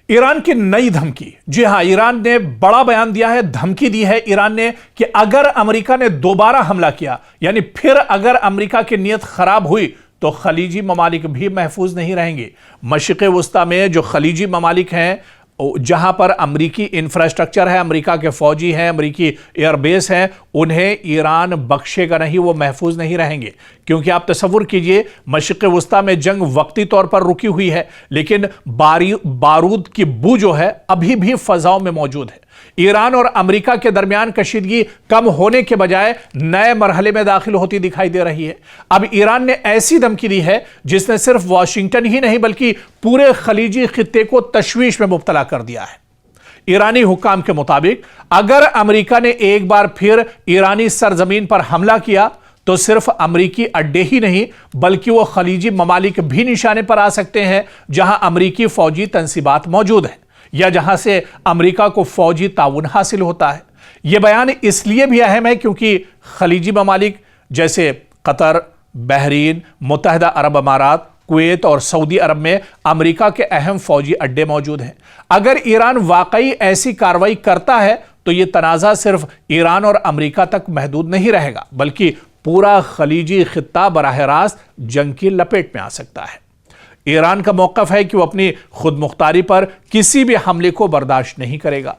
Iran की नई धमकी। जी हां, ईरान ने बड़ा बयान दिया है, धमकी दी है ईरान ने कि अगर अमेरिका ने दोबारा हमला किया, यानी फिर अगर अमेरिका की नीयत खराब हुई तो खलीजी ममालिक भी महफूज नहीं रहेंगे। मशरिक़ वस्ता में जो खलीजी ममालिक हैं, जहां पर अमरीकी इंफ्रास्ट्रक्चर है, अमेरिका के फौजी हैं, अमरीकी एयरबेस हैं, उन्हें ईरान बख्शेगा नहीं, वो महफूज नहीं रहेंगे। क्योंकि आप तसव्वुर कीजिए, मशरिक़ वस्ता में जंग वक्ती तौर पर रुकी हुई है, लेकिन बारूद की बू जो है अभी भी फजाओं में मौजूद है। ईरान और अमेरिका के दरमियान कशीदगी कम होने के बजाय नए मरहले में दाखिल होती दिखाई दे रही है। अब ईरान ने ऐसी धमकी दी है जिसने सिर्फ वाशिंगटन ही नहीं बल्कि पूरे खलीजी खित्ते को तशवीश में मुब्तला कर दिया है। ईरानी हुक्काम के मुताबिक अगर अमेरिका ने एक बार फिर ईरानी सरजमीन पर हमला किया तो सिर्फ अमरीकी अड्डे ही नहीं बल्कि वो खलीजी ममालिक भी निशाने पर आ सकते हैं जहां अमरीकी फौजी तंसीबात मौजूद हैं या जहां से अमेरिका को फौजी ताउन हासिल होता है। यह बयान इसलिए भी अहम है क्योंकि खलीजी ममालिक जैसे कतर, बहरीन, मुत्तहिदा अरब अमारात, कुवैत और सऊदी अरब में अमेरिका के अहम फौजी अड्डे मौजूद हैं। अगर ईरान वाकई ऐसी कार्रवाई करता है तो यह तनाज़ा सिर्फ ईरान और अमेरिका तक महदूद नहीं रहेगा बल्कि पूरा खलीजी खित्ता बराह रास्त जंग की लपेट में आ सकता है। ईरान का मौक़िफ़ है कि वो अपनी खुद मुख्तारी पर किसी भी हमले को बर्दाश्त नहीं करेगा।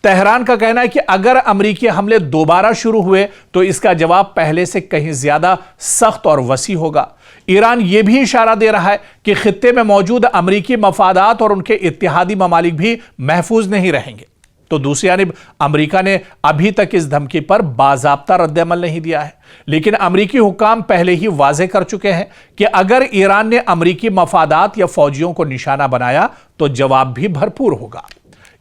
तेहरान का कहना है कि अगर अमरीकी हमले दोबारा शुरू हुए तो इसका जवाब पहले से कहीं ज्यादा सख्त और वसी होगा। ईरान यह भी इशारा दे रहा है कि खित्ते में मौजूद अमरीकी मफादात और उनके इत्तेहादी ममालिक भी महफूज नहीं रहेंगे। तो दूसरी जानिब अमेरिका ने अभी तक इस धमकी पर बाज़ाब्ता रद्द-ए-अमल नहीं दिया है, लेकिन अमेरिकी हुक्काम पहले ही वाज़े कर चुके हैं कि अगर ईरान ने अमेरिकी मफादात या फौजियों को निशाना बनाया तो जवाब भी भरपूर होगा।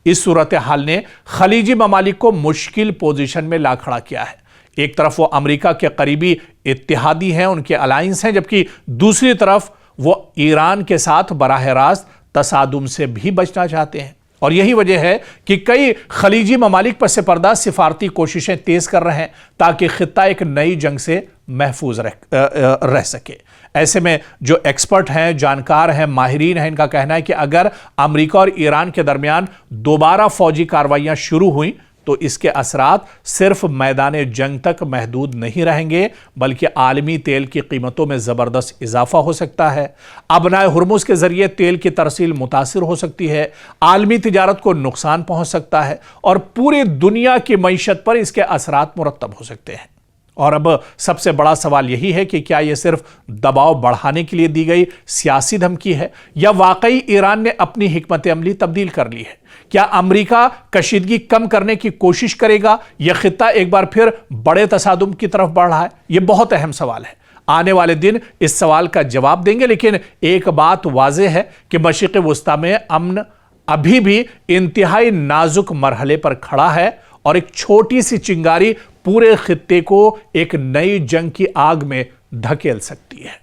इस सूरत हाल ने खलीजी ममालिक को मुश्किल पोजीशन में ला खड़ा किया है। एक तरफ वो अमेरिका के करीबी इत्तेहादी हैं, उनके अलायंस हैं, जबकि दूसरी तरफ वो ईरान के साथ बराह रास्त तसादुम से भी बचना चाहते हैं। और यही वजह है कि कई खलीजी ममालिक पस पर्दा सिफारती कोशिशें तेज कर रहे हैं ताकि खित्ता एक नई जंग से महफूज रह सके। ऐसे में जो एक्सपर्ट हैं, जानकार हैं, माहिरीन हैं, इनका कहना है कि अगर अमेरिका और ईरान के दरमियान दोबारा फौजी कार्रवाइयां शुरू हुई तो इसके असरात सिर्फ मैदान जंग तक महदूद नहीं रहेंगे बल्कि आलमी तेल की कीमतों में ज़बरदस्त इजाफा हो सकता है। अबनाए हुर्मुज के जरिए तेल की तरसील मुतासिर हो सकती है, आलमी तिजारत को नुकसान पहुंच सकता है और पूरी दुनिया की मईशत पर इसके असरात मुरत्तब हो सकते हैं। और अब सबसे बड़ा सवाल यही है कि क्या यह सिर्फ दबाव बढ़ाने के लिए दी गई सियासी धमकी है या वाकई ईरान ने अपनी हिकमत अमली तब्दील कर ली है। क्या अमेरिका कशीदगी कम करने की कोशिश करेगा या खित्ता एक बार फिर बड़े तसादुम की तरफ बढ़ रहा है? यह बहुत अहम सवाल है। आने वाले दिन इस सवाल का जवाब देंगे, लेकिन एक बात वाज़ेह है कि मशरिक़ वस्ता में अमन अभी भी इंतहाई नाजुक मरहले पर खड़ा है और एक छोटी सी चिंगारी पूरे खित्ते को एक नई जंग की आग में धकेल सकती है।